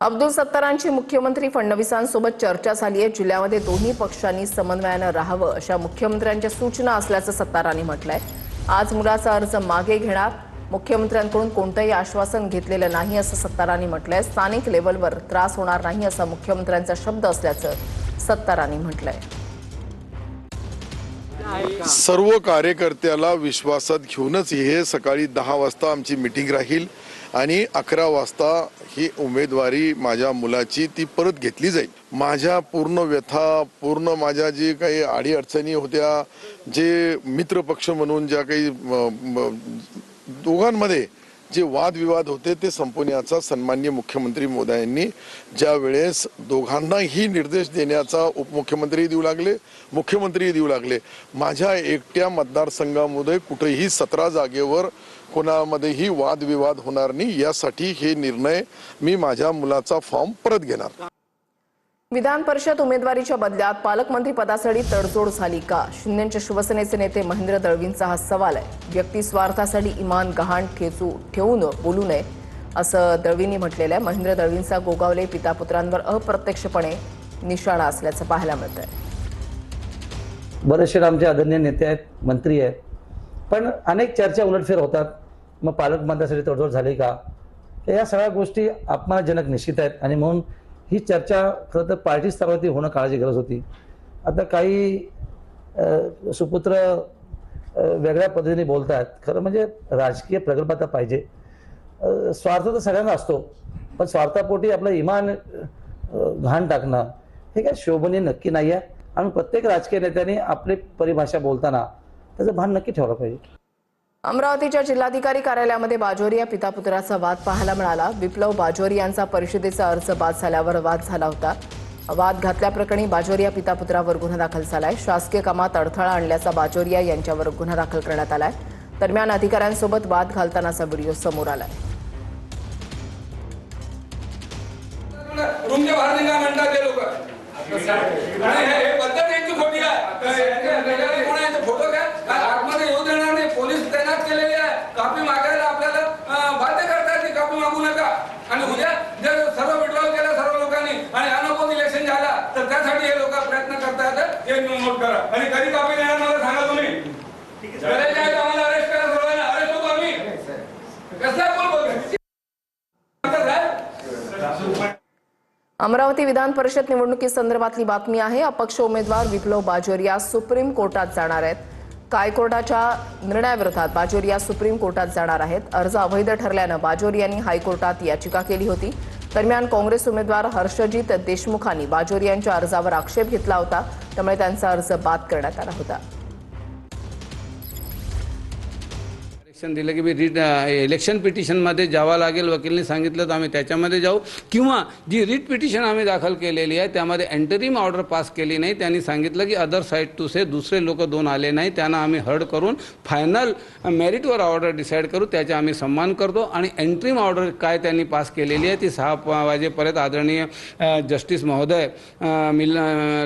अब्दुल सत्तारांची मुख्यमंत्री फडणवीसांसोबत चर्चा झाली आहे। जिल्ह्यामध्ये दोन्ही पक्षांनी समन्वयाने राहावं अशा मुख्यमंत्र्यांच्या सूचना असल्याचं सत्तारांनी म्हटलंय। आज मुलाचा अर्ज मागे घेणार, मुख्यमंत्र्यांकडून कोणतंही आश्वासन घेतलेलं नाही असं सत्तारांनी म्हटलंय। स्थानिक लेव्हलवर त्रास होणार नाही असा मुख्यमंत्र्यांचा शब्द असल्याचं सत्तारांनी म्हटलंय। सर्व कार्यकर्त्याला विश्वासात घेऊनच हे सकाळी 10 वाजता आमची मीटिंग राहील आणि 11 वाजता ही उमेदवारी माझ्या मुलाची ती परत घेतली जाईल। माझ्या पूर्ण व्यथा, पूर्ण माझ्या जे काही अडीअडचणी होत्या, जे मित्रपक्ष म्हणून ज्या काही दोघांमध्ये जे वादविवाद होते ते संपवण्याचा सन्माननीय मुख्यमंत्री महोदयांनी ज्या वेळेस दोघांनाही निर्देश देण्याचा उपमुख्यमंत्री देऊ लागले, मुख्यमंत्री देऊ लागले। माझ्या एकट्या मतदारसंघामध्ये कुठेही 17 जागेवर कोणामध्येही वादविवाद होणार नाही, यासाठी हे निर्णय मी माझ्या मुलाचा फॉर्म परत घेणार। विधान परिषद उमेदवारीच्या बदल्यात पालकमंत्री पदासाठी तडजोड झाली का? शिंदेच्या शिवसेनेचे नेते महेंद्र दळवींचा हा सवाल आहे। व्यक्ती स्वार्थासाठी इमान गहाण ठेवून बोलू नये असं दळवींनी म्हटलेलं आहे। महेंद्र दळवींचा गोगावले पितापुत्रांवर अप्रत्यक्षपणे निशाणा असल्याचं पाहायला मिळतंय। बरेचसे आमचे आदरणीय नेते आहेत, मंत्री आहेत, पण अनेक चर्चा उलटफेर होतात। मग पालकमंत्र्यासाठी तडजोड झाली का? या सगळ्या गोष्टी अपमानजनक निश्चित आहेत आणि म्हणून ही चर्चा खरं तर पार्टी स्तरावरती होणं काळाची गरज होती। आता काही सुपुत्र वेगळ्या पद्धतीने बोलतात। खरं म्हणजे राजकीय प्रगल्भता पाहिजे। स्वार्थ तर सगळ्यांना असतो, पण स्वार्थापोटी आपलं इमान घाण टाकणं हे काय शोभनीय नक्की नाही आहे आणि प्रत्येक राजकीय नेत्याने आपली परिभाषा बोलताना त्याचं भान नक्की ठेवलं पाहिजे। अमरावतीच्या जिल्हाधिकारी कार्यालयामध्ये बाजोरिया पितापुत्राचा वाद पाहायला मिळाला। विप्लव बाजोरिया यांचा परिषदेचा अर्ज बाद झाल्यावर वाद झाला होता। वाद घातल्याप्रकरणी बाजोरिया पितापुत्रावर गुन्हा दाखल झालाय। शासकीय कामात अडथळा आणल्याचा बाजोरिया यांच्यावर गुन्हा दाखल करण्यात आलाय। दरम्यान अधिकाऱ्यांसोबत वाद घालतानाचा व्हिडिओ समोर आलाय। कापी मागायला आपल्याला बाध्य करतात की कापी मागू नका आणि उद्या जर सर्व विड्रॉल केला सर्व लोकांनी आणि अनोखो इलेक्शन झाला तर त्यासाठी हे लोक प्रयत्न करतात। हे नोट करा आणि कधी कापी देणार मला सांगा तुम्ही। करायचे आहे आम्हाला अरेस्ट करा, सर्वांना अरेस्ट होतो आम्ही। कसला बोल अमरावती विधान परिषद निवडणुकीसंदर्भातली बातमी आहे। अपक्ष उमेदवार विप्लव बाजोरिया सुप्रीम कोर्टात जाणार आहेत। हायकोर्टाच्या निर्णयाविरोधात बाजोरिया सुप्रीम कोर्टात जाणार आहेत। अर्ज अवैध ठरल्यानं बाजोरियांनी हायकोर्टात याचिका केली होती। दरम्यान काँग्रेस उमेदवार हर्षजित देशमुखांनी बाजोरियांच्या अर्जावर आक्षेप घेतला होता, त्यामुळे त्यांचा अर्ज बाद करण्यात आला होता। दिलं की इलेक्शन पिटिशनमध्ये जावं लागेल, वकीलने सांगितलं तर आम्ही त्याच्यामध्ये जाऊ, किंवा जी रिट पिटिशन आम्ही दाखल केलेली आहे त्यामध्ये एंटरिम ऑर्डर पास केली नाही। त्यांनी सांगितलं की अदर साईड टू से दुसरे लोक 2 आले नाही, त्यांना आम्ही हर्ड करून फायनल मेरिटवर ऑर्डर डिसाईड करू, त्याचा आम्ही सन्मान करतो। आणि एंटरिम ऑर्डर काय त्यांनी पास केलेली आहे ती 6 वाजेपर्यंत आदरणीय जस्टिस महोदय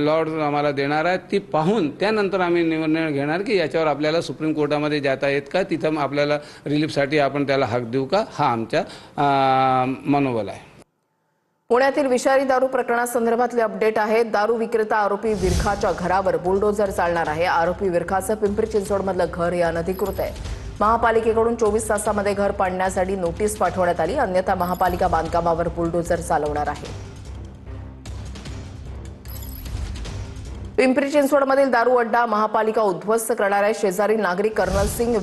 लॉर्ड आम्हाला देणार आहेत। ती पाहून त्यानंतर आम्ही निर्णय घेणार की याच्यावर आपल्याला सुप्रीम कोर्टामध्ये जाता येत का, तिथं आपल्याला रिलीफसाठी आपण त्याला हक देऊ का, हा आमचा मनोबल आहे। पुण्यातील विषारी दारू प्रकरणासंदर्भातले अपडेट आहे। दारू विक्रेता आरोपी विरखाच्या घरावर बुलडोझर चालणार आहे। आरोपी विरखाचं पिंपरी चिंचवडमधलं घर हे अनधिकृत आहे। महापालिकेकडून 24 तासामध्ये घर पाडण्यासाठी नोटीस पाठवण्यात आली, अन्यथा महापालिका बांधकामावर बुलडोझर चालवणार आहे। पिंपरी चिंचवडमधील दारू अड्डा महापालिका उद्ध्वस्त करणार आहे। शेजारी नागरिक कर्नल सिंग